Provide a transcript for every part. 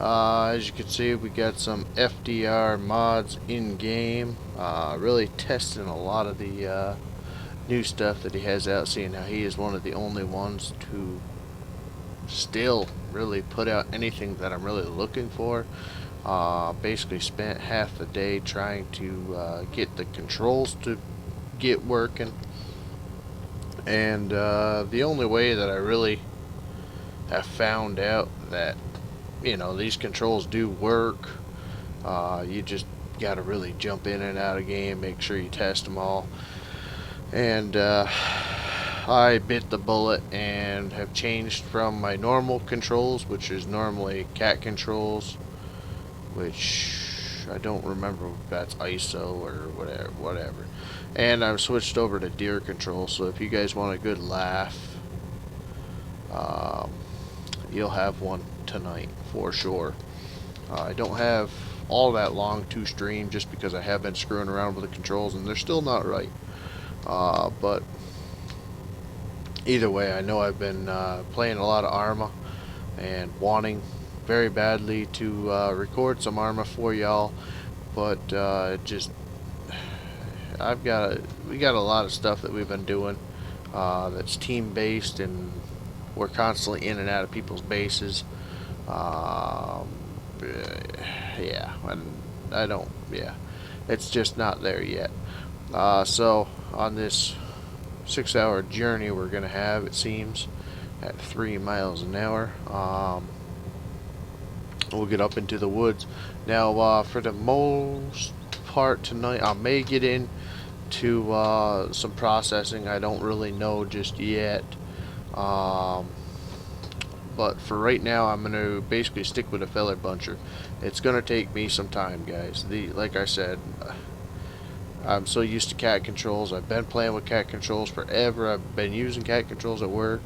As you can see, we got some FDR mods in game. Really testing a lot of the new stuff that he has out, seeing how he is one of the only ones to still really put out anything that I'm really looking for. Basically spent half the day trying to get the controls to get working, and the only way that I really have found out that these controls do work, you just got to really jump in and out of game, make sure you test them all. And I bit the bullet and have changed from my normal controls, which is normally cat controls, which I don't remember if that's ISO or whatever. And I've switched over to DEERE controls, so if you guys want a good laugh, um, you'll have one tonight for sure. I don't have all that long to stream just because I have been screwing around with the controls and they're still not right. But either way, I know I've been playing a lot of Arma and wanting very badly to record some Arma for y'all, but we got a lot of stuff that we've been doing that's team based, and we're constantly in and out of people's bases. Um, yeah, and I don't. Yeah, it's just not there yet. So on this 6-hour journey we're gonna have, it seems, at 3 miles an hour, we'll get up into the woods. Now, for the most part tonight, I may get into some processing. I don't really know just yet. But for right now, I'm going to basically stick with a feather buncher. It's going to take me some time, guys. Like I said, I'm so used to cat controls. I've been playing with cat controls forever. I've been using cat controls at work,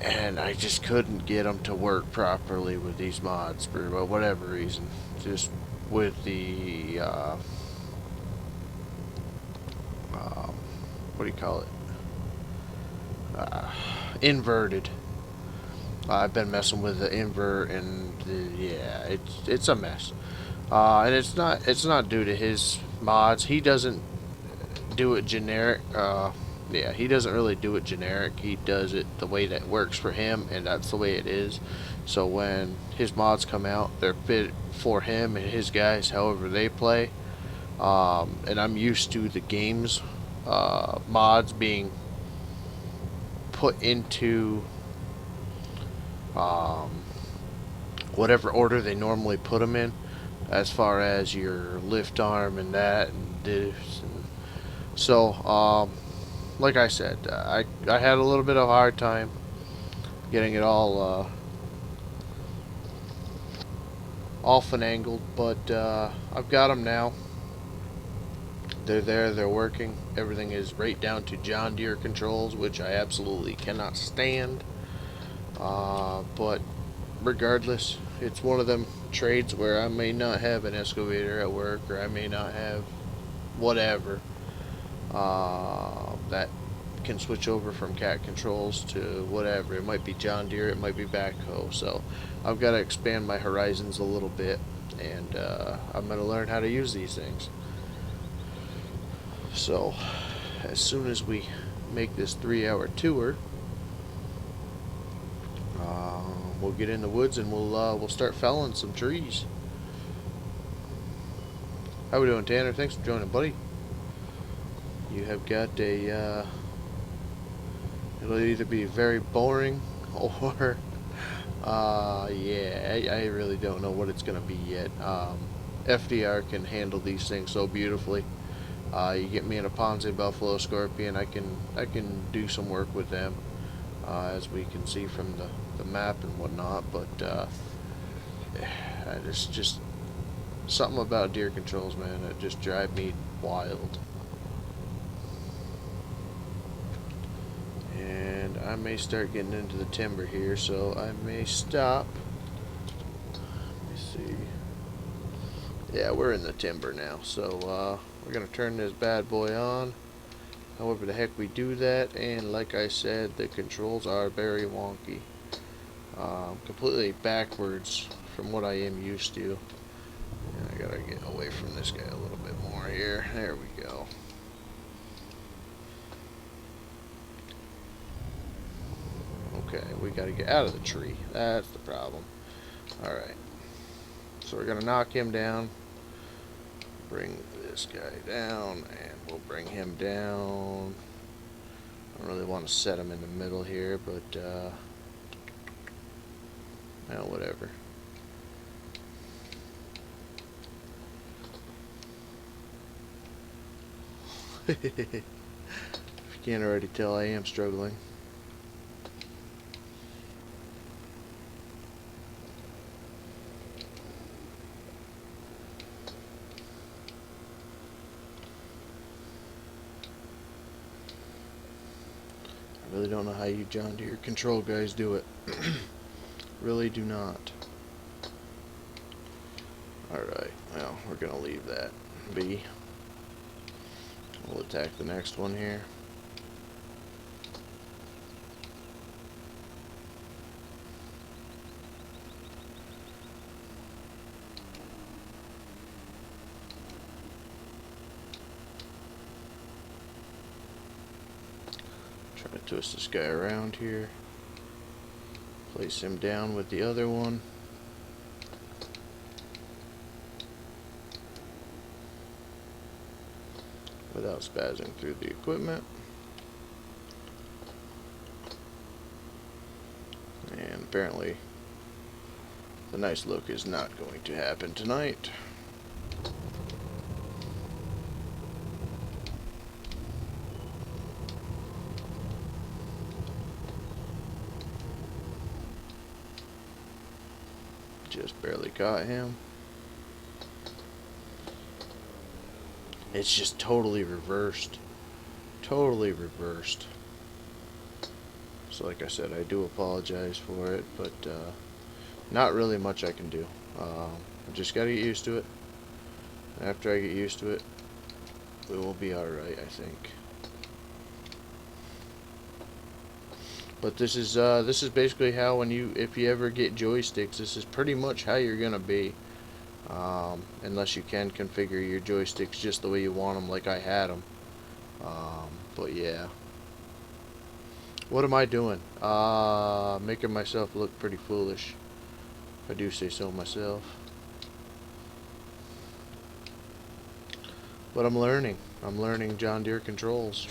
and I just couldn't get them to work properly with these mods for whatever reason. Just with the what do you call it? Inverted. I've been messing with the invert, and yeah, it's a mess. And it's not due to his mods. He doesn't do it generic. Yeah, he doesn't really do it generic. He does it the way that works for him, and that's the way it is. So when his mods come out, they're fit for him and his guys, however they play. And I'm used to the game's mods being put into um, whatever order they normally put them in, as far as your lift arm and that and this. And so, like I said, I had a little bit of a hard time getting it all finangled, but I've got them now. They're there, they're working. Everything is right down to John Deere controls, which I absolutely cannot stand. But regardless, it's one of them trades where I may not have an excavator at work, or I may not have whatever that can switch over from cat controls to whatever. It might be John Deere, it might be backhoe. So I've got to expand my horizons a little bit, and I'm going to learn how to use these things. So as soon as we make this 3-hour tour, we'll get in the woods and we'll start felling some trees. How we doing, Tanner? Thanks for joining, buddy. You have got a it'll either be very boring or yeah, I really don't know what it's gonna be yet. FDR can handle these things so beautifully. You get me in a Ponzi Buffalo Scorpion, I can do some work with them, as we can see from the map and whatnot. But it's just something about Deere controls, man, that just drive me wild. And I may start getting into the timber here, so I may stop. Let me see. Yeah, we're in the timber now, so we're gonna turn this bad boy on. However the heck we do that, and like I said, the controls are very wonky. completely backwards from what I am used to. And I gotta get away from this guy a little bit more here. There we go. Okay, we gotta get out of the tree. That's the problem. Alright. So we're gonna knock him down. Bring this guy down, and we'll bring him down. I don't really want to set him in the middle here, but well, whatever. If you can't already tell, I am struggling. I really don't know how you John Deere control guys do it. Really do not. Alright, well, we're going to leave that be. We'll attack the next one here. Try to twist this guy around here. Place him down with the other one. Without spazzing through the equipment. And apparently the nice look is not going to happen tonight. Just barely caught him. It's just totally reversed. Totally reversed. So like I said, I do apologize for it, but not really much I can do. I just gotta get used to it. After I get used to it, we will be alright, I think. But this is basically how when if you ever get joysticks, this is pretty much how you're gonna be. Unless you can configure your joysticks just the way you want them, like I had them. But yeah. What am I doing? Making myself look pretty foolish, if I do say so myself. But I'm learning. I'm learning John Deere controls.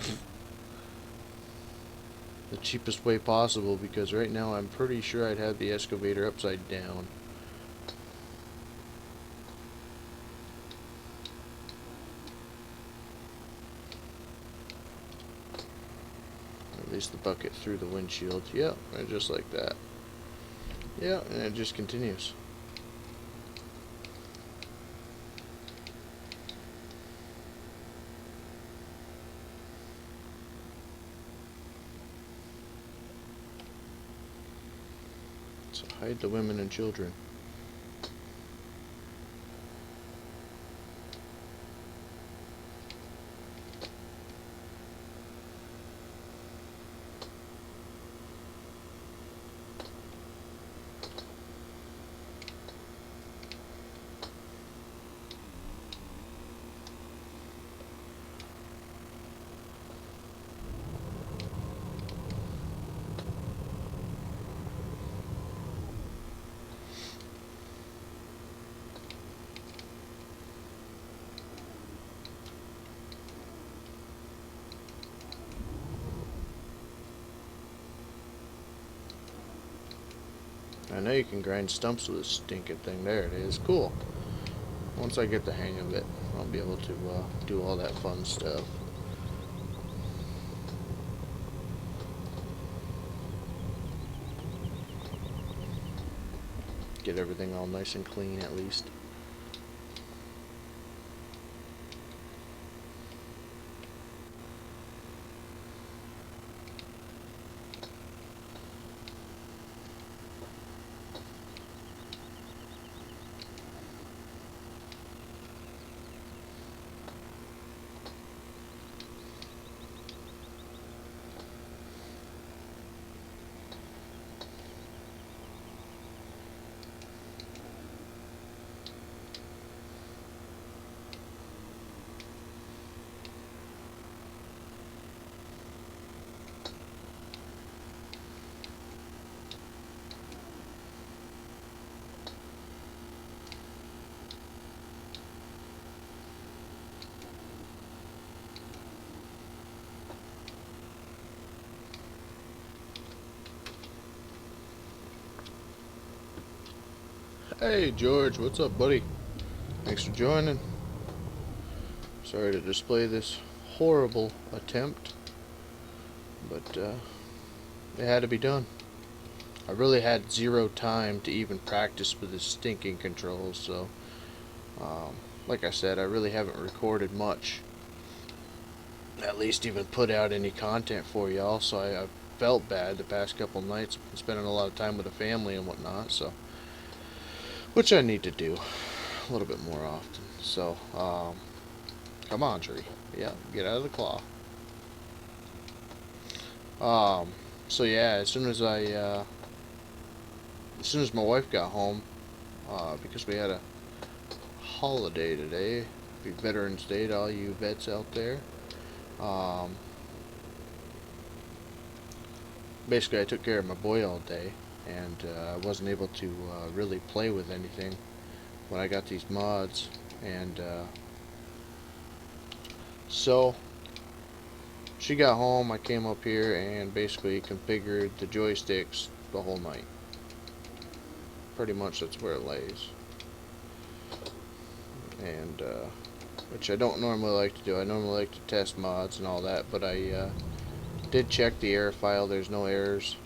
The cheapest way possible, because right now I'm pretty sure I'd have the excavator upside down. Release the bucket through the windshield. Yeah, right, just like that. Yeah, and it just continues. So hide the women and children. I know you can grind stumps with this stinking thing. There it is. Cool. Once I get the hang of it, I'll be able to do all that fun stuff. Get everything all nice and clean at least. Hey George, what's up, buddy? Thanks for joining. Sorry to display this horrible attempt, but it had to be done. I really had zero time to even practice with the stinking controls, so um, like I said, I really haven't recorded much, at least even put out any content for y'all, so I felt bad the past couple nights. I've been spending a lot of time with the family and whatnot, so which I need to do a little bit more often. So, come on, tree. Yeah, get out of the claw. Um, so yeah, as soon as my wife got home, because we had a holiday today, be Veterans Day to all you vets out there. Um, basically, I took care of my boy all day, and I wasn't able to really play with anything when I got these mods, and so she got home. I came up here and basically configured the joysticks the whole night. Pretty much that's where it lays, and which I don't normally like to do. I normally like to test mods and all that, but I did check the error file. There's no errors.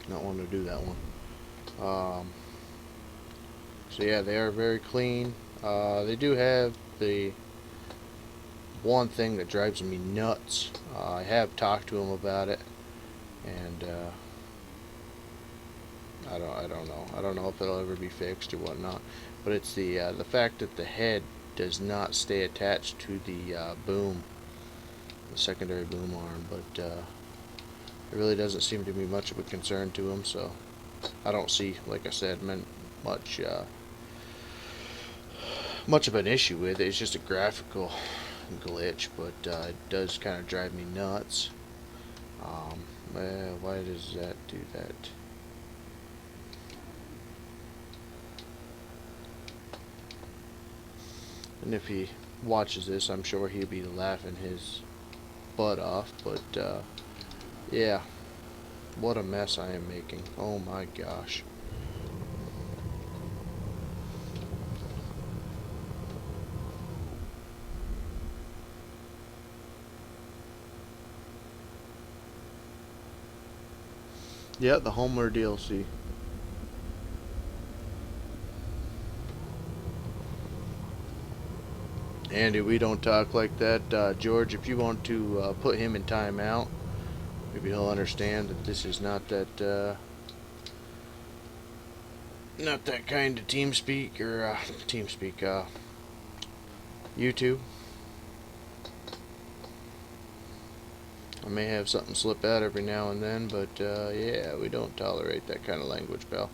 Not wanting to do that one. So yeah, they are very clean. They do have the one thing that drives me nuts. I have talked to them about it, and I don't know. I don't know if it'll ever be fixed or whatnot. But it's the fact that the head does not stay attached to the boom, the secondary boom arm. But it really doesn't seem to be much of a concern to them. So I don't see, like I said, much much of an issue with it. It's just a graphical glitch, but it does kind of drive me nuts. Why does that do that? And if he watches this, I'm sure he'll be laughing his butt off. But yeah, what a mess I am making. Oh my gosh. Yeah, the Homer DLC. Andy, we don't talk like that. George, if you want to put him in timeout, maybe he'll understand that this is not that kind of team speak or team speak. YouTube. I may have something slip out every now and then, but yeah, we don't tolerate that kind of language, pal.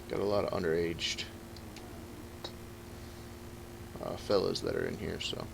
Got a lot of underaged fellas that are in here, so.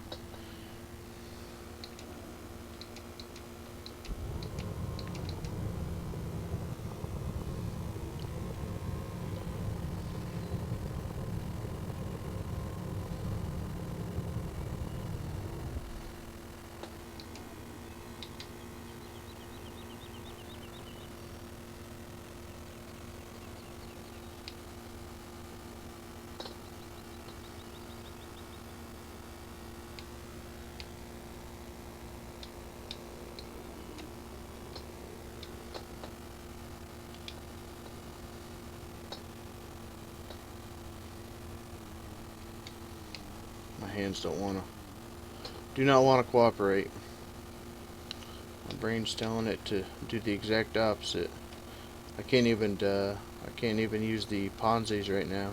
My hands do not want to cooperate. My brain's telling it to do the exact opposite. I can't even use the Ponzi's right now.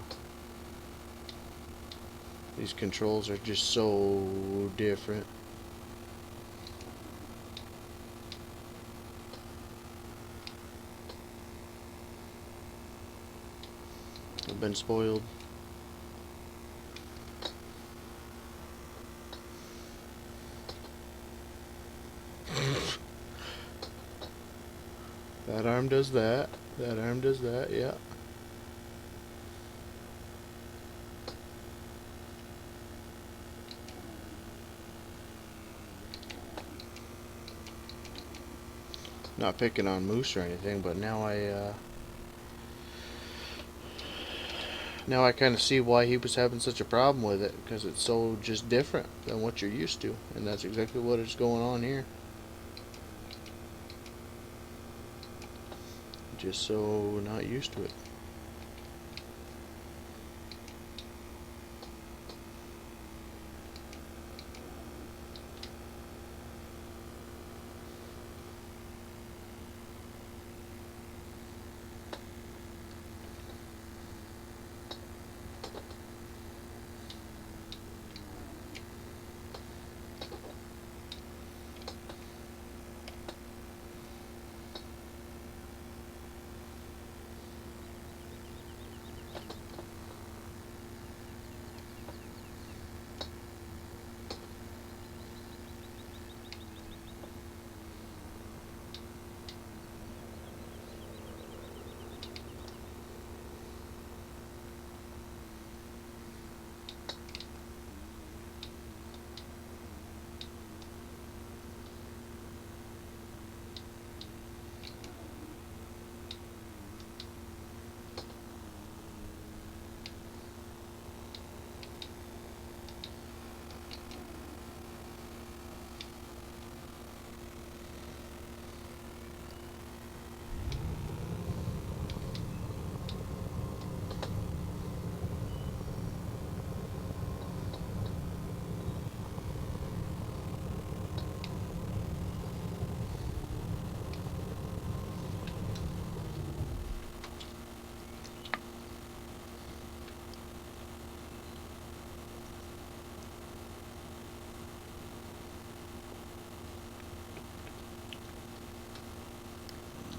These controls are just so different. I've been spoiled. That arm does that. That arm does that, yeah. Not picking on Moose or anything, but now I kind of see why he was having such a problem with it, because it's so just different than what you're used to, and that's exactly what is going on here. Just so not used to it.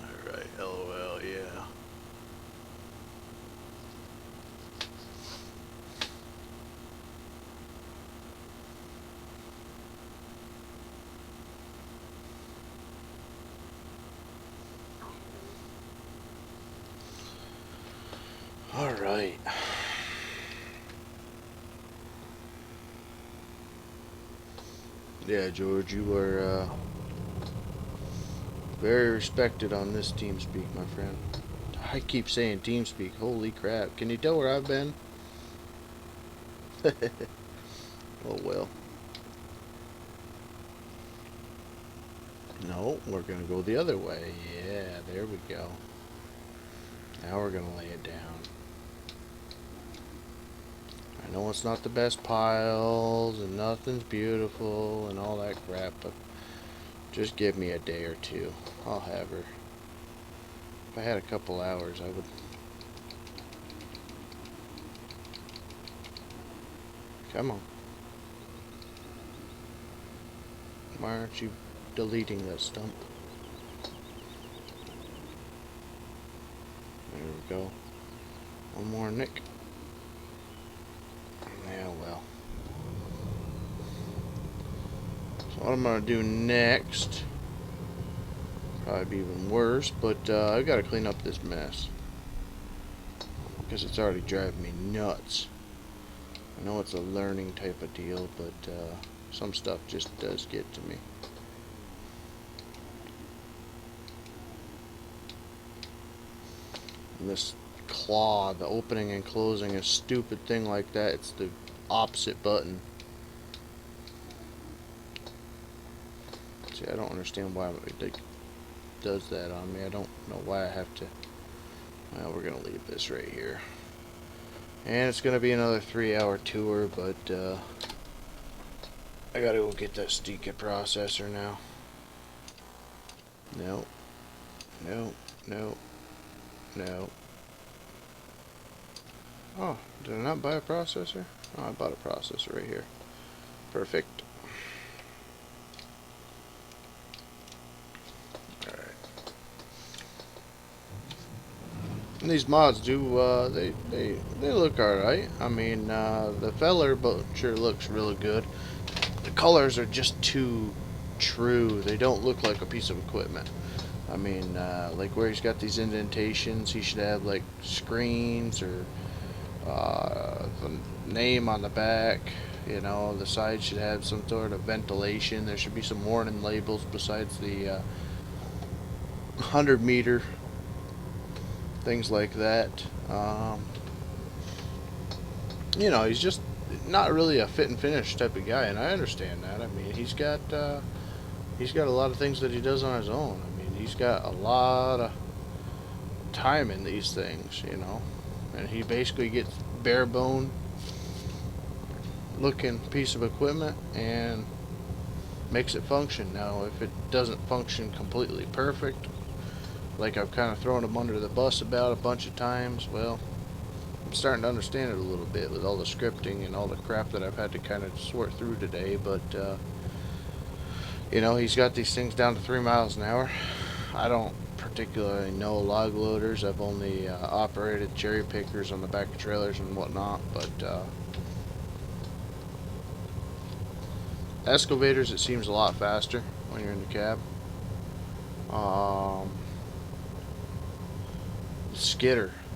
Alright, LOL, yeah. Alright. Yeah, George, you are very respected on this TeamSpeak, my friend. I keep saying TeamSpeak. Holy crap. Can you tell where I've been? Oh, well. No, we're going to go the other way. Yeah, there we go. Now we're going to lay it down. I know it's not the best piles and nothing's beautiful and all that crap, but just give me a day or two. I'll have her. If I had a couple hours, I would. Come on. Why aren't you deleting that stump? There we go. One more, Nick. Yeah, well. So what I'm going to do next, probably be even worse, but I've got to clean up this mess. Because it's already driving me nuts. I know it's a learning type of deal, but some stuff just does get to me. And this claw, the opening and closing a stupid thing like that, it's the opposite button. See, I don't understand why it does that on me. I don't know why I have to. Well, we're gonna leave this right here. And it's gonna be another 3-hour tour, but I gotta go get that Stika processor now. No. No. No. No. Oh, did I not buy a processor? Oh, I bought a processor right here. Perfect. Alright. And these mods do, they look alright. I mean, the Feller sure looks really good. The colors are just too true. They don't look like a piece of equipment. I mean, like where he's got these indentations, he should have like screens or the name on the back. You know, the side should have some sort of ventilation. There should be some warning labels besides the 100 meter, things like that. You know, he's just not really a fit and finish type of guy, and I understand that. I mean, he's got a lot of things that he does on his own. I mean, he's got a lot of time in these things, you know, and he basically gets bare bone looking piece of equipment and makes it function. Now, if it doesn't function completely perfect, like I've kind of thrown him under the bus about a bunch of times, well, I'm starting to understand it a little bit with all the scripting and all the crap that I've had to kind of sort through today. But you know, he's got these things down to 3 miles an hour. I don't particularly know log loaders. I've only operated cherry pickers on the back of trailers and whatnot, but excavators, it seems a lot faster when you're in the cab.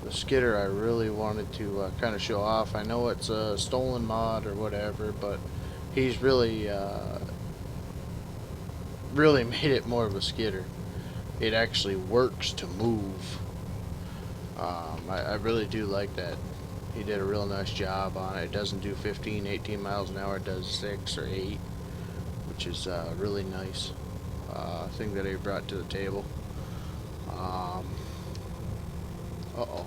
The skidder I really wanted to kind of show off. I know it's a stolen mod or whatever, but he's really really made it more of a skidder. It actually works to move. I really do like that. He did a real nice job on it. It doesn't do 15, 18 miles an hour. It does 6 or 8, which is really nice thing that he brought to the table. Uh-oh.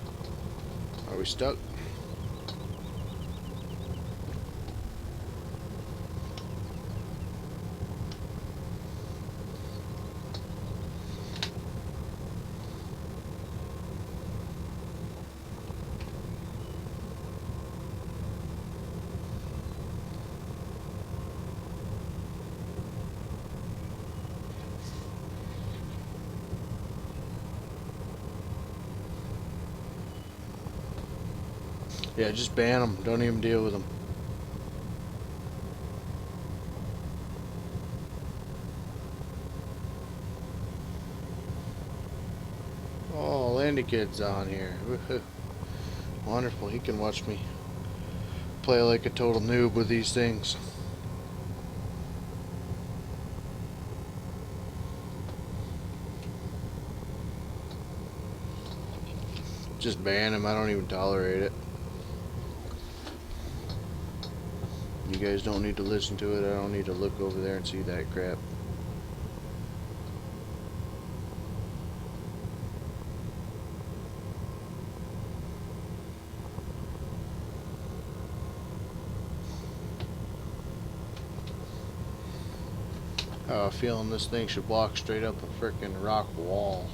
Are we stuck? Yeah, just ban them. Don't even deal with them. Oh, Landy Kid's on here. Woohoo. Wonderful. He can watch me play like a total noob with these things. Just ban him. I don't even tolerate it. You guys don't need to listen to it. I don't need to look over there and see that crap. Feeling this thing should walk straight up a frickin' rock wall.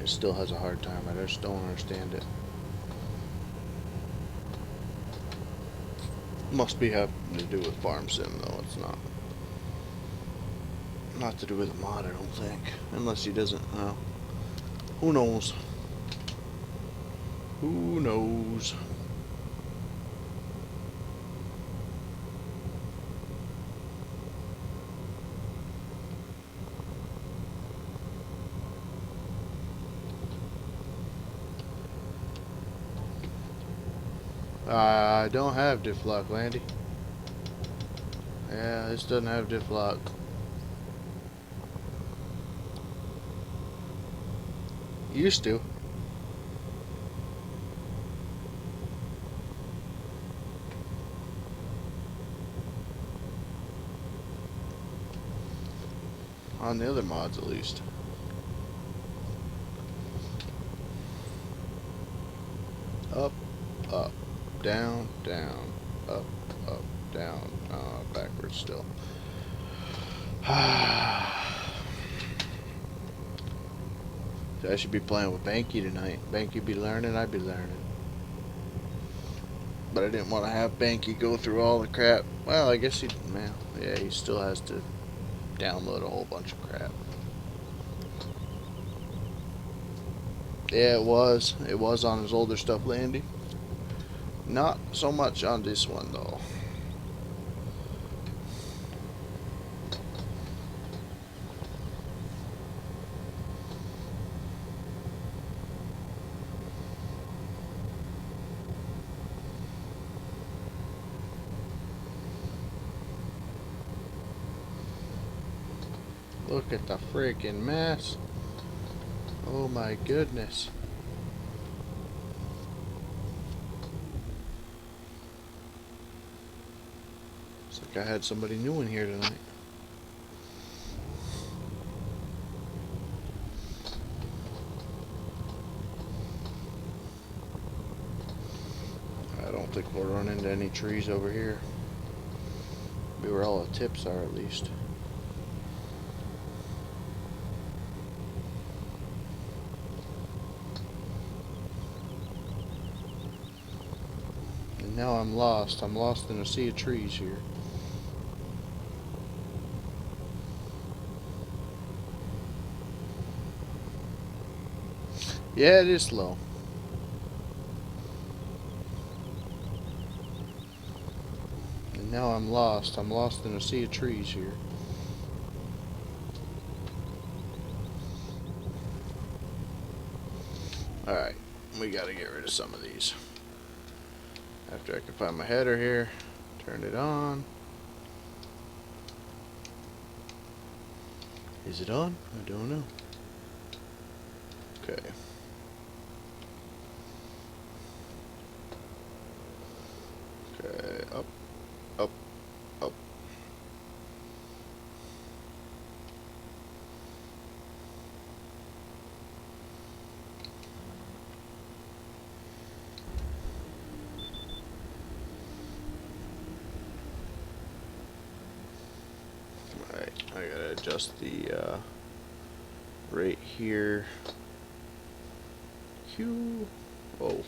It still has a hard time. I just don't understand it. Must be having to do with Farm Sim though. It's not. Not to do with the mod, I don't think. Unless he doesn't. Who knows? Who knows? I don't have diff lock, Landy. Yeah, this doesn't have diff lock. Used to. On the other mods, at least. Up, up, down, down, up, up, down, backwards still. I should be playing with Banky tonight. Banky be learning, I'd be learning. But I didn't want to have Banky go through all the crap. Well, I guess he still has to download a whole bunch of crap. Yeah, it was. It was on his older stuff, Landy. Not so much on this one, though. Look at the freaking mess. Oh my goodness. Looks like I had somebody new in here tonight. I don't think we'll run into any trees over here. Maybe where all the tips are at least. And now I'm lost. I'm lost in a sea of trees here. Yeah, it is slow. And now I'm lost. I'm lost in a sea of trees here. Alright, we gotta get rid of some of these. After I can find my header here, turn it on. Is it on? I don't know. Okay. Okay, up, up, up. Alright, I gotta adjust the rate here. Q. Whoa.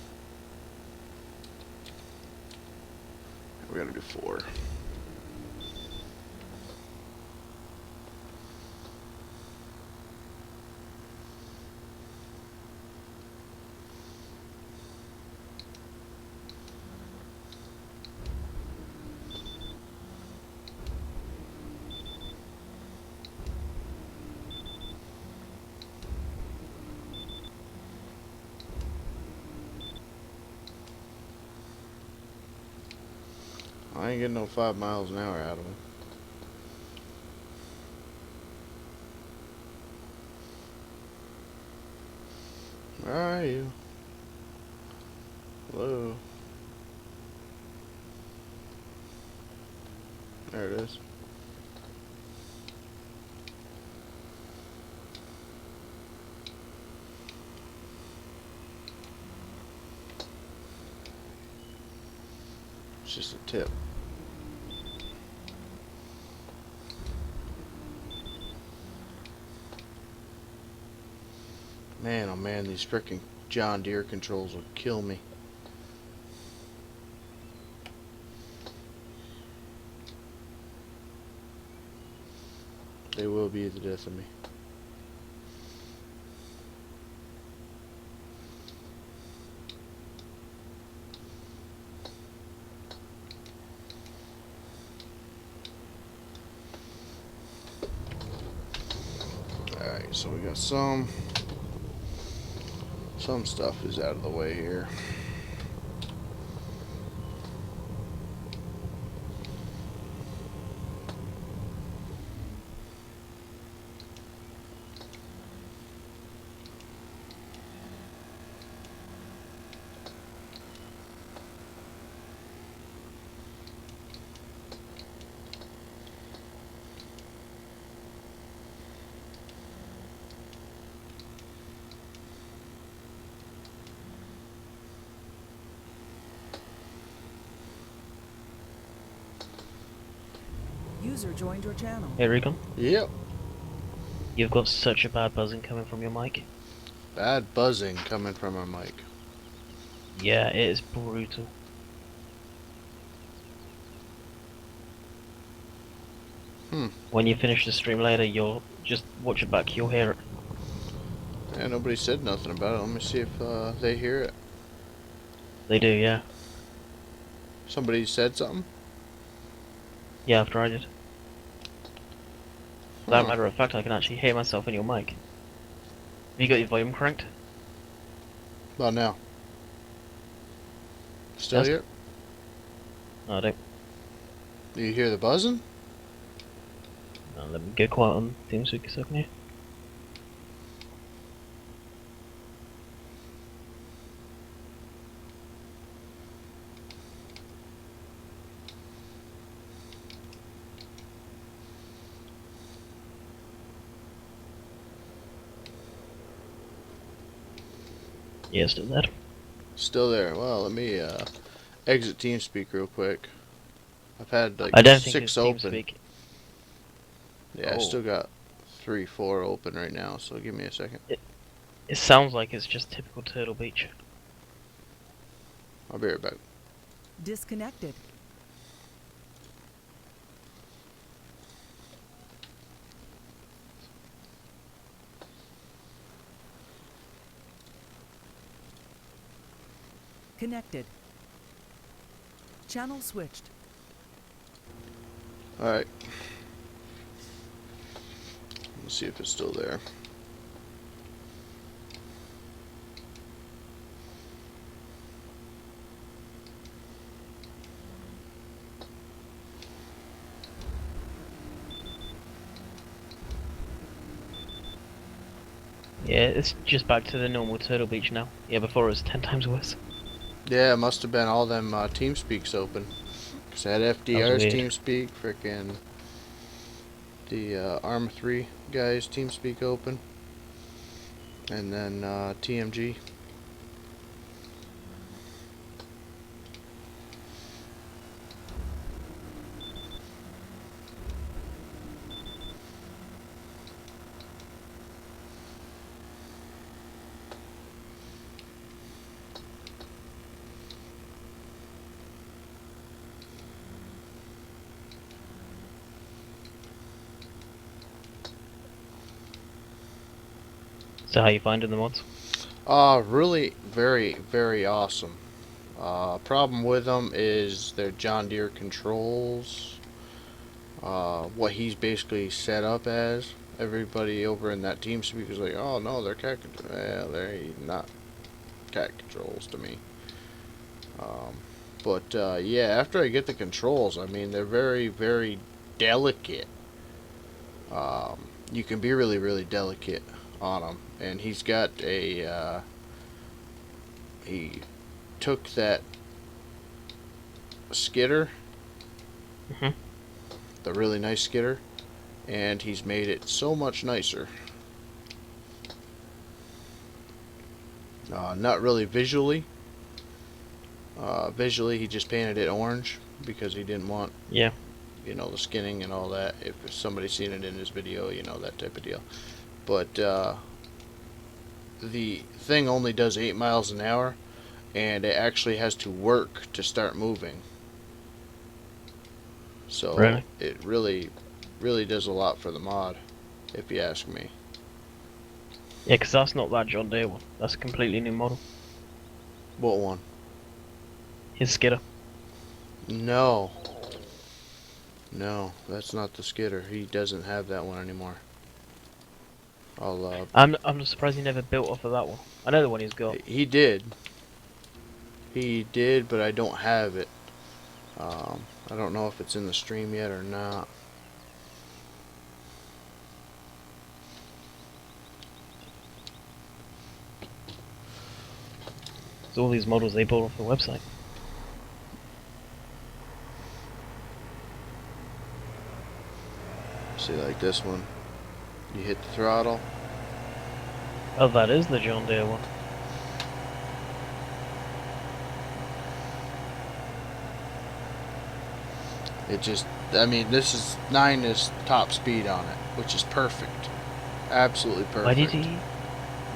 We're gonna do 4. I ain't getting no 5 miles an hour out of him. Where are you? Hello? There it is. It's just a tip. Man, oh man, these frickin' John Deere controls will kill me. They will be the death of me. Alright, so we got some stuff is out of the way here. User joined your channel. Hey Recon, Yep. you've got such a bad buzzing coming from your mic. Bad buzzing coming from our mic. Yeah, it is brutal. When you finish the stream later, you'll just watch it back, you'll hear it. Yeah, nobody said nothing about it. Let me see if they hear it. They do, yeah. Somebody said something? Yeah, after I did. As a Huh. matter of fact, I can actually hear myself in your mic. Have you got your volume cranked? About now. Still Yes. here? No, I don't. Do you hear the buzzing? Now let me go quiet on TeamSpeak a second here. Yeah, still there. Still there. Well, let me exit TeamSpeak real quick. I've had like I don't think it's 6 open. TeamSpeak. Yeah, I still got 3, 4 open right now, so give me a second. It sounds like it's just typical Turtle Beach. I'll be right back. Disconnected. Connected. Channel switched. Alright. Let's see if it's still there. Yeah, it's just back to the normal Turtle Beach now. Yeah, before it was 10 times worse. Yeah, it must have been all them TeamSpeaks open. Cause I had FDR's weird. TeamSpeak, frickin' the Arma 3 guys TeamSpeak open, and then TMG. So how you finding the mods? Really very, very awesome. Problem with them is their John Deere controls. What he's basically set up as. Everybody over in that TeamSpeak is like, oh no, they're cat controls. Well, they're not cat controls to me. But yeah, after I get the controls, I mean, they're very, very delicate. You can be really, really delicate on them. And he's got a, he took that skidder, the really nice skidder, and he's made it so much nicer. Not really visually. Visually, he just painted it orange because he didn't want, Yeah. you know, the skinning and all that. If somebody's seen it in his video, you know, that type of deal. But the thing only does 8 miles an hour, and it actually has to work to start moving. So Really? it really, really does a lot for the mod, if you ask me. Yeah, because that's not that John Deere one. That's a completely new model. What one? His skidder. No. No, that's not the skidder. He doesn't have that one anymore. I'm just surprised he never built off of that one. I know the one he's got. He did. He did, but I don't have it. I don't know if it's in the stream yet or not. It's all these models they bought off the website. See, like this one. You hit the throttle. Oh, that is the John Deere one. It just, I mean, this is 9 is top speed on it, which is perfect. Absolutely perfect.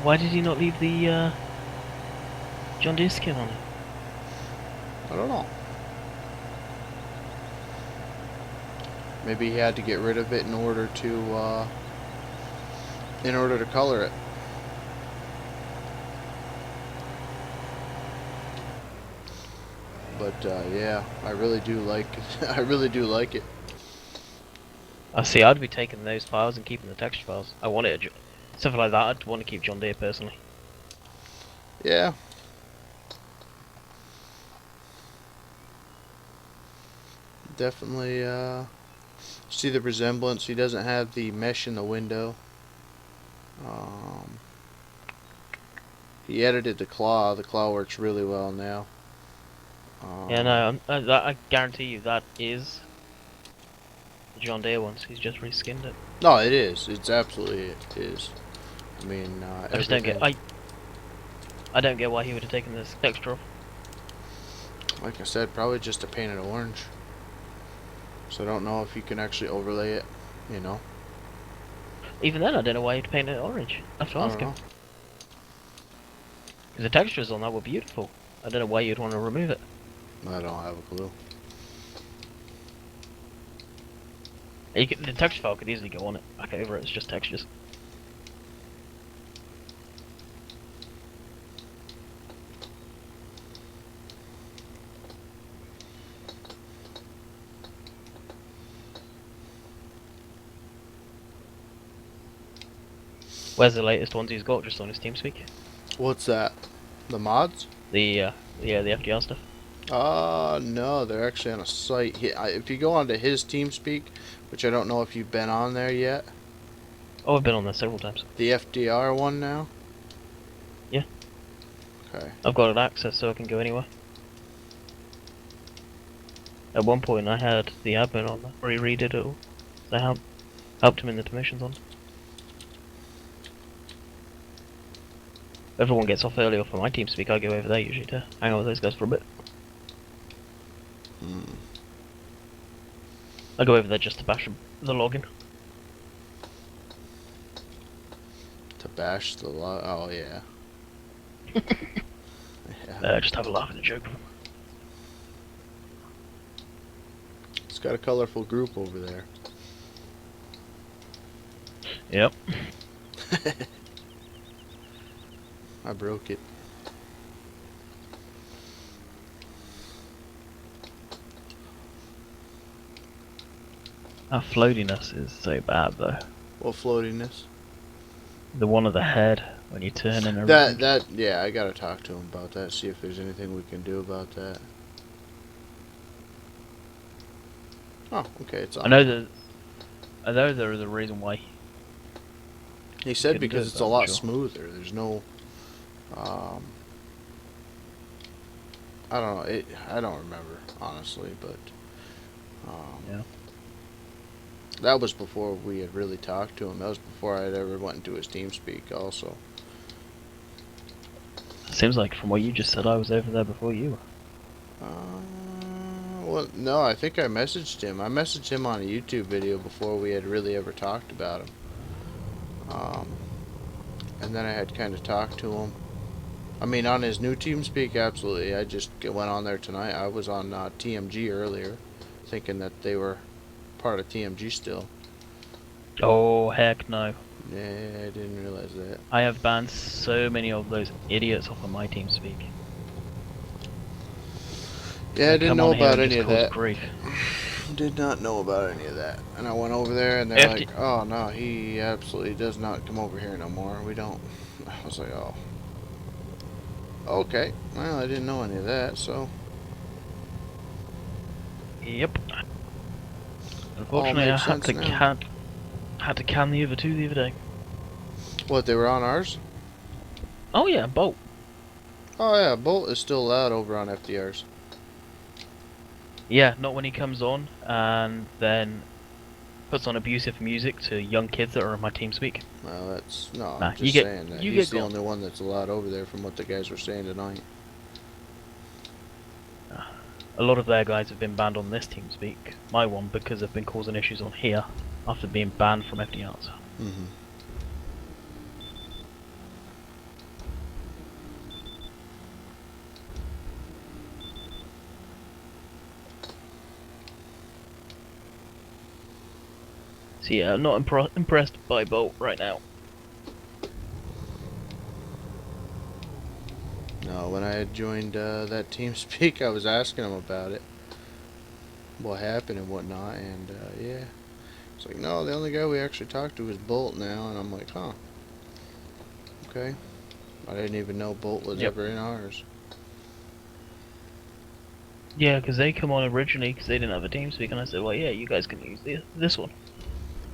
Why did he not leave the John Deere skin on it? I don't know. Maybe he had to get rid of it in order to color it. But yeah, I really do like I really do like it. I see. I'd be taking those files and keeping the texture files. I want it. Something like that. I'd want to keep John Deere personally. Yeah. Definitely See the resemblance? He doesn't have the mesh in the window. He edited the claw. The claw works really well now. Yeah, no, I guarantee you that is the John Deere ones. He's just reskinned it. No, it is. It's absolutely it is. I mean, I just don't everything. get. I don't get why he would have taken this texture off. Like I said, probably just to paint it orange. So I don't know if you can actually overlay it. You know. Even then, I don't know why he'd paint it orange. I have to I ask don't him. know. Because the textures on that were beautiful. I don't know why you'd want to remove it. I don't have a clue. The texture file could easily go on it. Back over it, it's just textures. Where's the latest ones he's got just on his TeamSpeak? What's that? The mods? The yeah, the FDR stuff. No, they're actually on a site. If you go onto his TeamSpeak, which I don't know if you've been on there yet. Oh, I've been on there several times. The FDR one now? Yeah. Okay. I've got an access so I can go anywhere. At one point I had the admin on there, where he redid it all. I helped him in the permissions on. Everyone gets off early off of my TeamSpeak, I go over there usually to hang out with those guys for a bit. I go over there just to bash the login. To bash the log. Oh, yeah. Yeah. Just have a laugh at the joke. It's got a colorful group over there. Yep. I broke it. That floatiness is so bad though. What floatiness? The one of the head when you turn and everything. Yeah, I gotta talk to him about that, see if there's anything we can do about that. Oh, okay, it's on. I know there is a reason why. He said couldn't because do it, it's a I'm lot sure. smoother. There's no, I don't know. I don't remember honestly, but Yeah. that was before we had really talked to him. That was before I had ever went into his TeamSpeak. Also, Seems like from what you just said, I was over there before you were. well, no, I think I messaged him. I messaged him on a YouTube video before we had really ever talked about him. And then I had kind of talked to him. I mean, on his new TeamSpeak, absolutely. I just went on there tonight. I was on TMG earlier, thinking that they were part of TMG still. Oh heck no! Yeah, I didn't realize that. I have banned so many of those idiots off of my TeamSpeak. Yeah, I didn't know about any of that. Grief. Did not know about any of that. And I went over there, and they're like, "Oh no, he absolutely does not come over here no more. We don't." I was like, "Oh, okay. Well, I didn't know any of that, so." Yep. Unfortunately, I had to can the other two the other day. What, they were on ours? Oh yeah, Bolt. Oh yeah, Bolt is still allowed over on FDRs. Yeah, not when he comes on and then puts on abusive music to young kids that are in my TeamSpeak. Well, that's no. Nah, I'm just saying that he's the only one that's allowed over there, from what the guys were saying tonight. A lot of their guys have been banned on this TeamSpeak. My one because they've been causing issues on here after being banned from FDRs. Mm-hmm. So yeah, I'm not impressed by Bolt right now. No, when I had joined that TeamSpeak, I was asking him about it, what happened and whatnot, and yeah, it's like, no, the only guy we actually talked to is Bolt now, and I'm like, huh, okay, I didn't even know Bolt was ever in ours. Yeah, because they come on originally because they didn't have a TeamSpeak, and I said, well, yeah, you guys can use this one.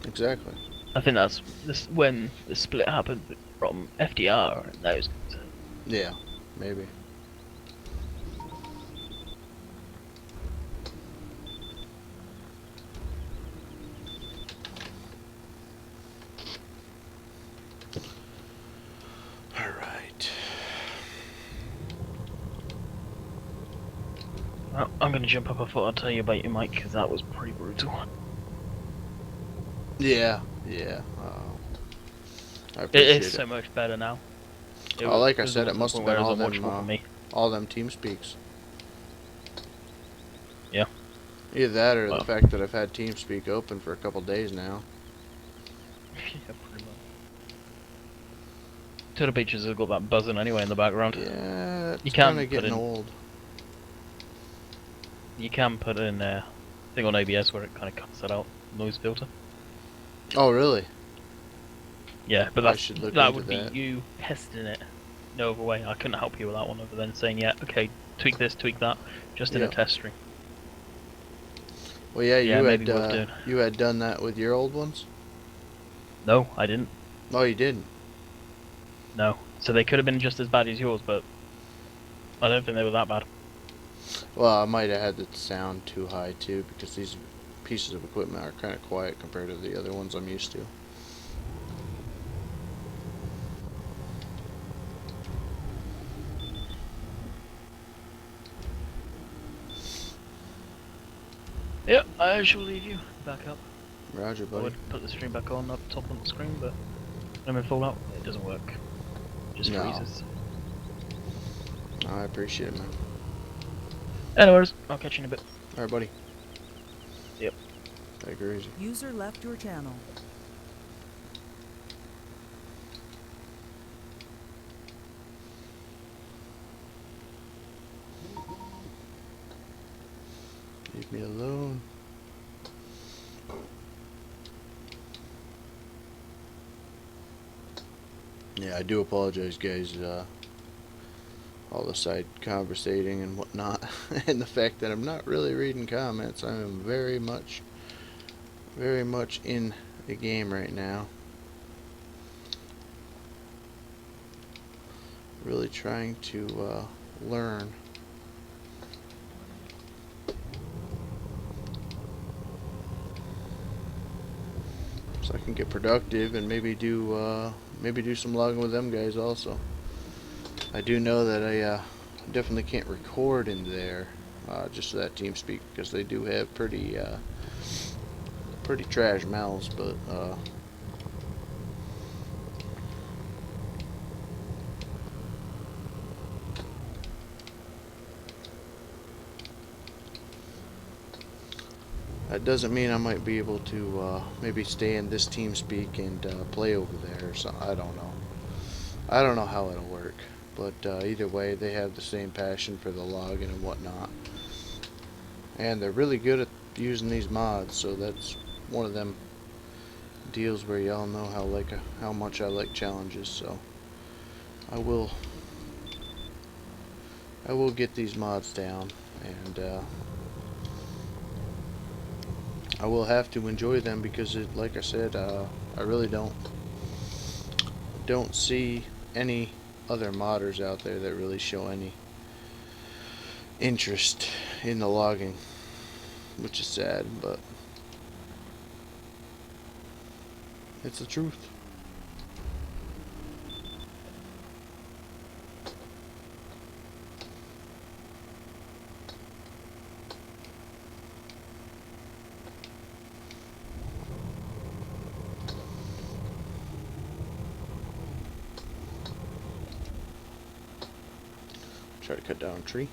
Exactly. I think that's this when the split happened from FDR and those guys. Yeah, maybe. All right. Well, I'm gonna jump up. I thought I'd tell you about your mic because that was pretty brutal. Yeah, yeah. I It is appreciate it. so much better now. Like I There said, it was a must have point been where it was unwatchable for me. all them team speaks. Yeah. Either that or the Well, fact that I've had TeamSpeak open for a couple days now. yeah, pretty much. Turtle Beaches have got that buzzing anyway in the background. Yeah, You it's kind can of put getting in, old. you can put in thing on ABS where it kind of cuts that out noise filter. Oh, really? Yeah, but I should look that into would be that. you testing it. No other way. I couldn't help you with that one other than saying, yeah, okay, tweak this, tweak that, just in a Yeah. test stream. Well, yeah, Yeah, maybe worth doing. you had done that with your old ones. No, I didn't. Oh, you didn't. No. So they could have been just as bad as yours, but I don't think they were that bad. Well, I might have had the sound too high too, because these pieces of equipment are kind of quiet compared to the other ones I'm used to. Yep, I shall leave you back up. Roger, I buddy. would put the stream back on up top on the screen, but when I'm in Fallout, it doesn't work. It just No. freezes. I appreciate it, man. Anyways, I'll catch you in a bit. All right, buddy. Yep. Take her easy. User left your channel. Leave me alone. Yeah, I do apologize, guys. All the side conversating and whatnot, and the fact that I'm not really reading comments. I am very much in the game right now. Really trying to learn. So I can get productive and maybe do some logging with them guys also. I do know that I definitely can't record in there, just so that TeamSpeak, because they do have pretty trash mouths, but that doesn't mean I might be able to maybe stay in this TeamSpeak and play over there or something. I don't know. I don't know how it'll work, but either way, they have the same passion for the logging and whatnot, and they're really good at using these mods. So that's one of them deals where y'all know how much I like challenges. So I will get these mods down, and I will have to enjoy them, because like I said, I really don't see any other modders out there that really show any interest in the logging, which is sad, but it's the truth. Try to cut down a tree.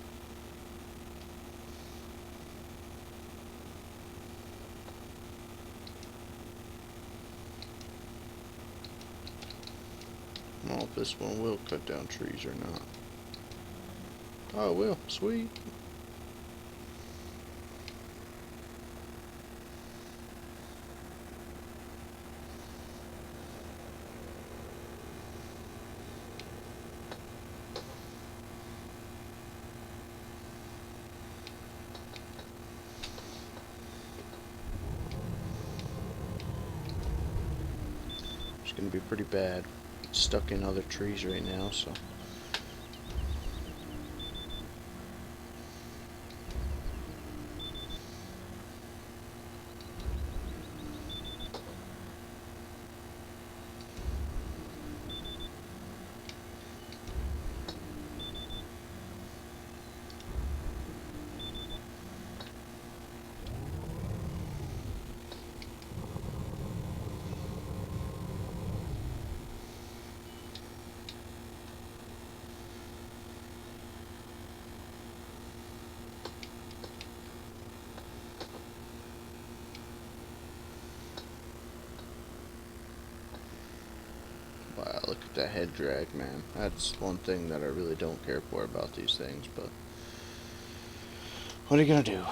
I don't know if this one will cut down trees or not. Oh, it will. Sweet. It's gonna be pretty bad. It's stuck in other trees right now, so. Wow, look at that head drag, man. That's one thing that I really don't care for about these things, but what are you gonna do?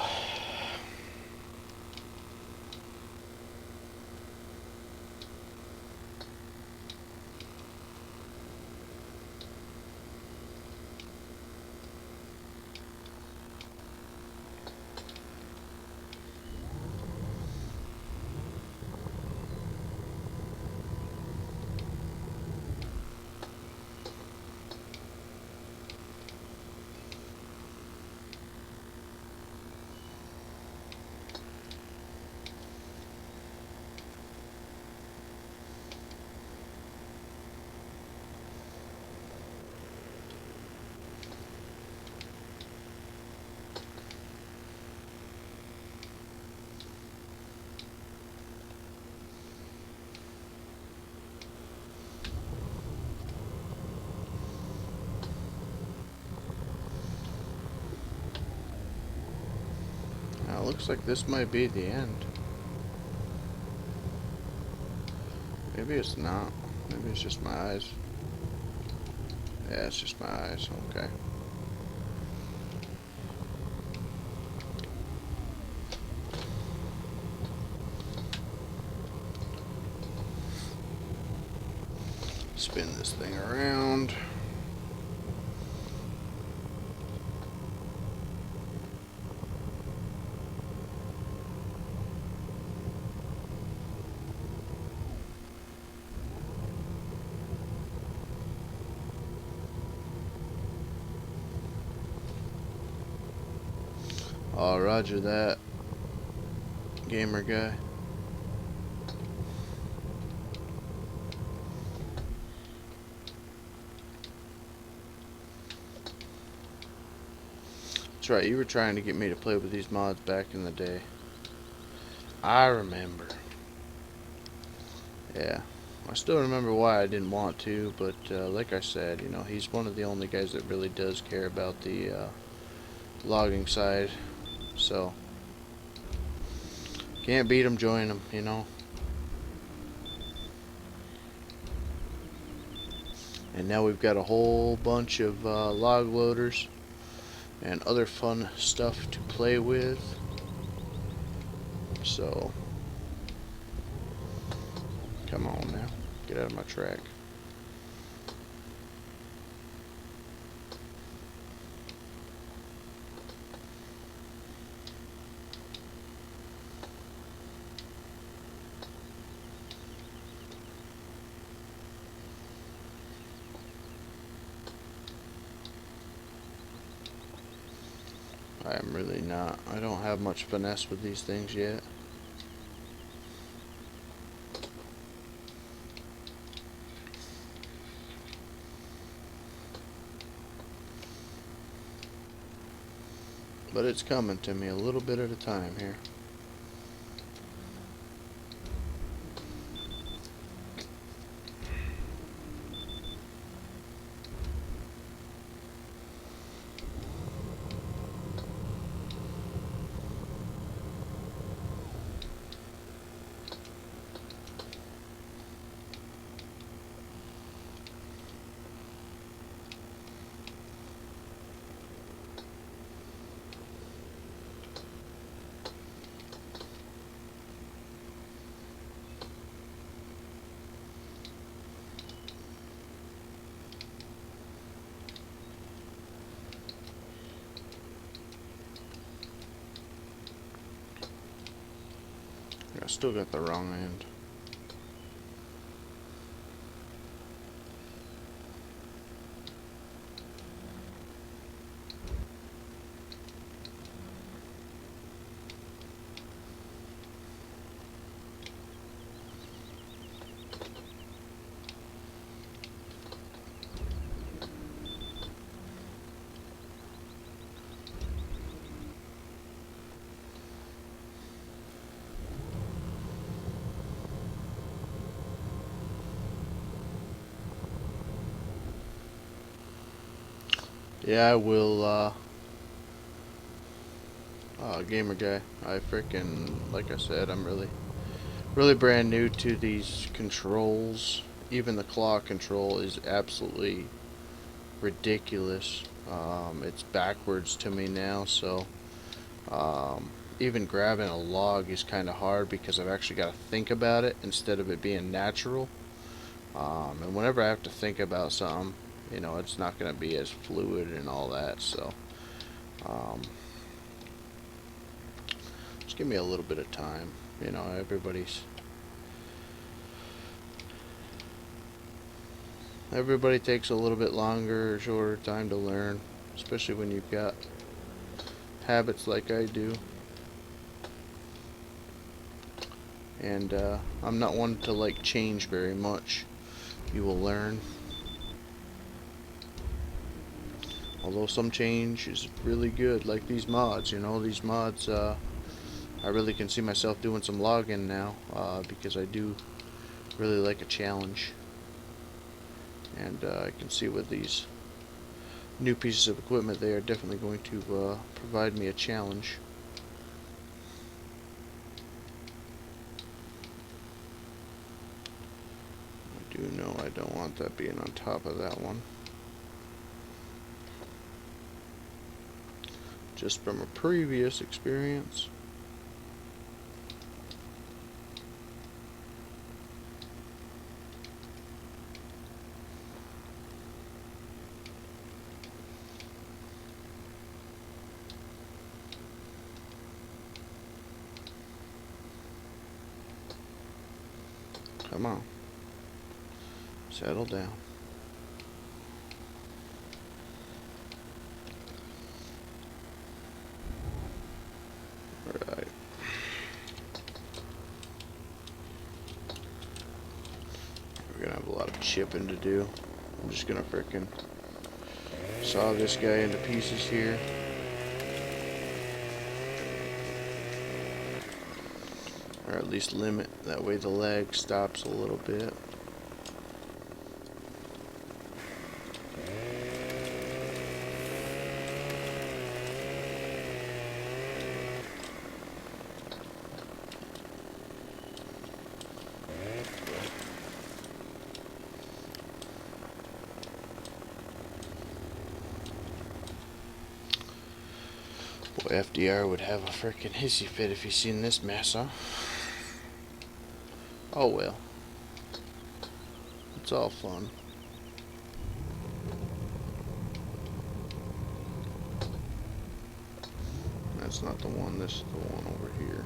Now, it looks like this might be the end. Maybe it's not. Maybe it's just my eyes. Yeah, it's just my eyes. Okay. Spin this thing around. Oh, roger that, gamer guy. That's right, you were trying to get me to play with these mods back in the day. I remember. Yeah. I still remember why I didn't want to, but like I said, you know, he's one of the only guys that really does care about the logging side. So, can't beat him, join him, you know. And now we've got a whole bunch of log loaders and other fun stuff to play with. So, come on now, get out of my track. I am really not. I don't have much finesse with these things yet. But it's coming to me a little bit at a time here. I still got the wrong end. Yeah, I will, gamer guy. I freaking, like I said, I'm really brand new to these controls. Even the claw control is absolutely ridiculous. It's backwards to me now, so even grabbing a log is kind of hard because I've actually got to think about it instead of it being natural. And whenever I have to think about something, you know, it's not going to be as fluid and all that. So um, just give me a little bit of time. You know, everybody takes a little bit longer or shorter time to learn, especially when you've got habits like I do. And I'm not one to like change very much. You will learn. Although some change is really good, like these mods. You know, these mods, I really can see myself doing some logging now, because I do really like a challenge. And I can see with these new pieces of equipment, they are definitely going to provide me a challenge. I do know I don't want that being on top of that one. Just from a previous experience. Come on. Settle down. Alright. We're gonna have a lot of chipping to do. I'm just gonna frickin' saw this guy into pieces here. Or at least limit. That way the lag stops a little bit. Boy, FDR would have a frickin' hissy fit if he seen this mess, huh? Oh well. It's all fun. That's not the one, this is the one over here.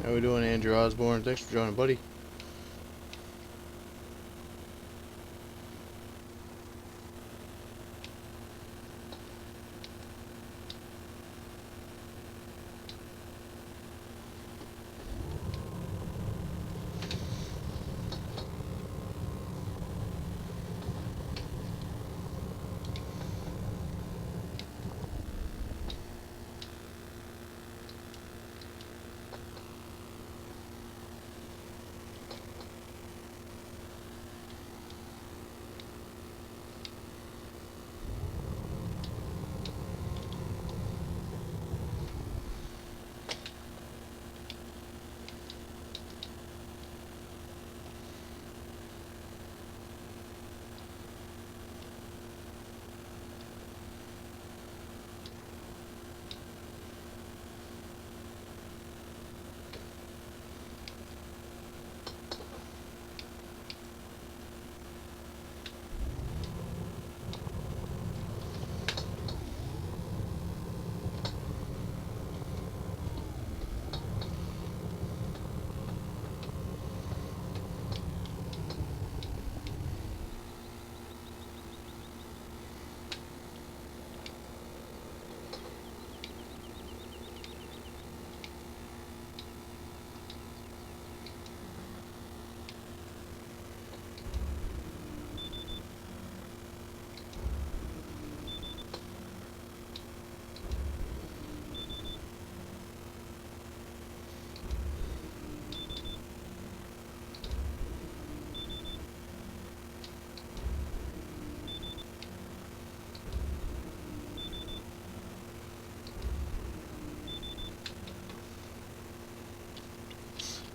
How we doing, Andrew Osborne? Thanks for joining, buddy.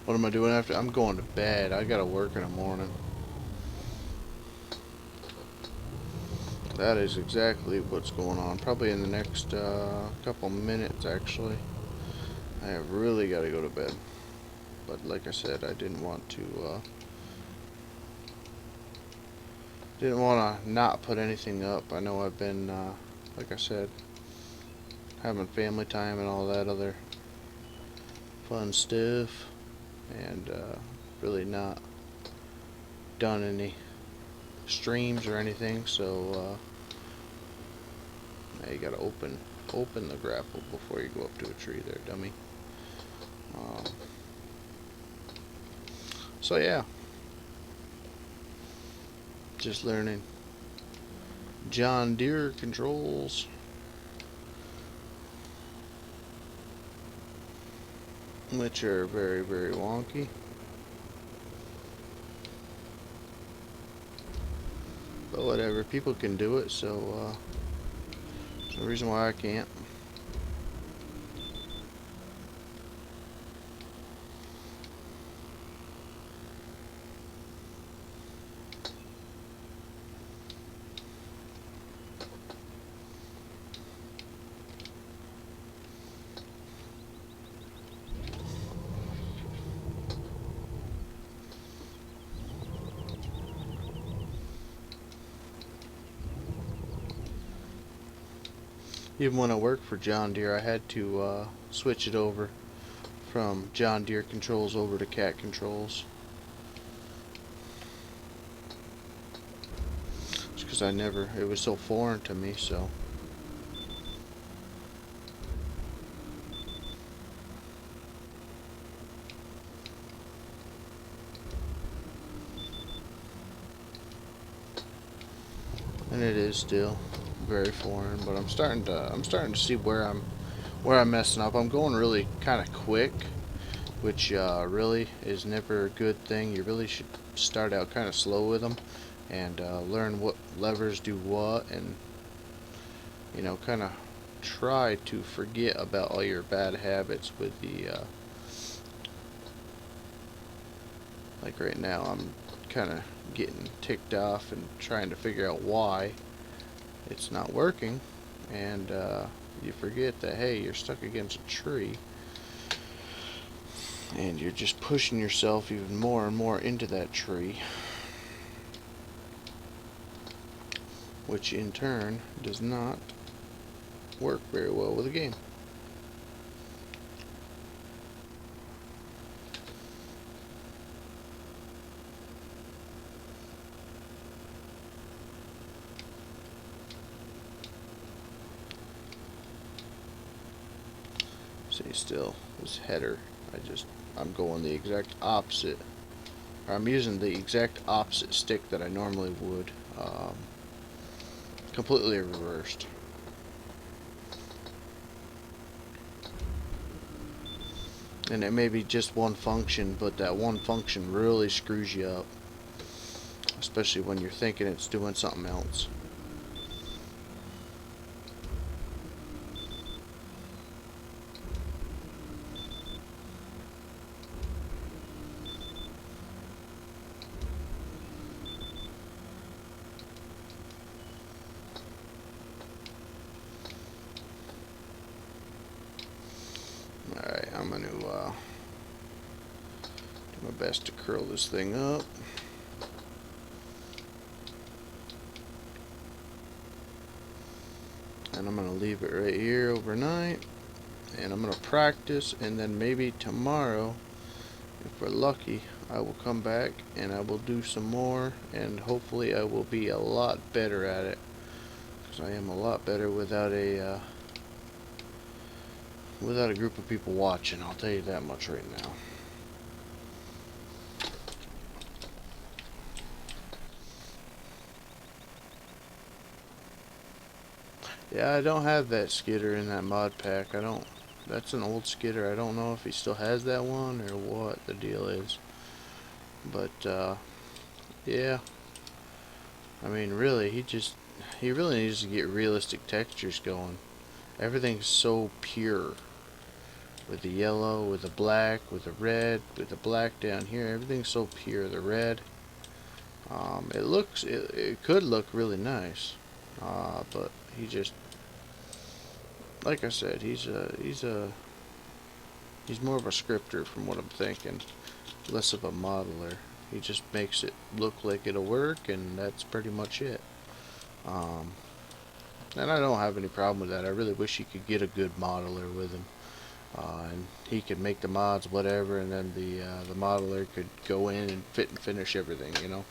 What am I doing after? I'm going to bed. I gotta work in the morning. That is exactly what's going on. Probably in the next couple minutes, actually. I have really got to go to bed. But like I said, I didn't want to not put anything up. I know I've been, like I said, having family time and all that other fun stuff, and really not done any streams or anything. So now you gotta open the grapple before you go up to a tree there, dummy. So yeah, just learning John Deere controls, which are very, very wonky. But whatever, people can do it, so there's no reason why I can't. Even when I worked for John Deere, I had to switch it over from John Deere controls over to cat controls. Just because it was so foreign to me, so. And it is still very foreign, but I'm starting to see where I'm messing up. I'm going really kind of quick, which really is never a good thing. You really should start out kind of slow with them and learn what levers do what, and you know, kind of try to forget about all your bad habits with the like right now I'm kind of getting ticked off and trying to figure out why it's not working, and you forget that, hey, you're stuck against a tree and you're just pushing yourself even more and more into that tree, which in turn does not work very well with the game. See, still this header, I'm going the exact opposite, or I'm using the exact opposite stick that I normally would, completely reversed. And it may be just one function, but that one function really screws you up, especially when you're thinking it's doing something else. Alright, I'm going to do my best to curl this thing up. And I'm going to leave it right here overnight. And I'm going to practice, and then maybe tomorrow, if we're lucky, I will come back and I will do some more, and hopefully I will be a lot better at it, because I am a lot better without a group of people watching, I'll tell you that much right now. Yeah, I don't have that skidder in that mod pack. That's an old skidder. I don't know if he still has that one or what the deal is. But yeah, I mean, really, he really needs to get realistic textures going. Everything's so pure. with the yellow, with the black, with the red, with the black down here. Everything's so pure. The red. It could look really nice, but he just, like I said, he's more of a scripter from what I'm thinking, less of a modeler. He just makes it look like it'll work, and that's pretty much it. And I don't have any problem with that. I really wish he could get a good modeler with him, and he could make the mods whatever, and then the modeler could go in and fit and finish everything, you know.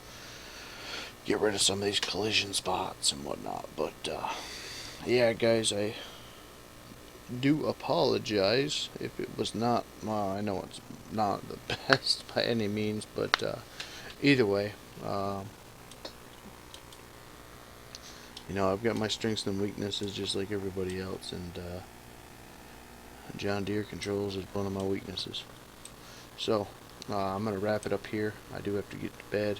Get rid of some of these collision spots and whatnot. But yeah, guys, I do apologize if it was not. Well, I know it's not the best by any means, but either way, you know, I've got my strengths and weaknesses just like everybody else, and John Deere controls is one of my weaknesses. So I'm gonna wrap it up here. I do have to get to bed.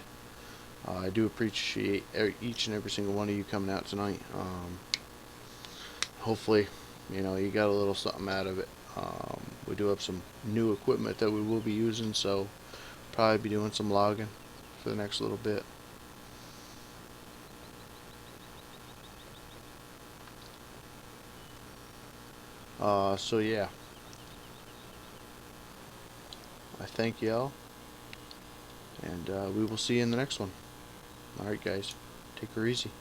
I do appreciate each and every single one of you coming out tonight. Hopefully, you know, you got a little something out of it. We do have some new equipment that we will be using, so probably be doing some logging for the next little bit. So yeah, I thank y'all, and we will see you in the next one. Alright guys, take her easy.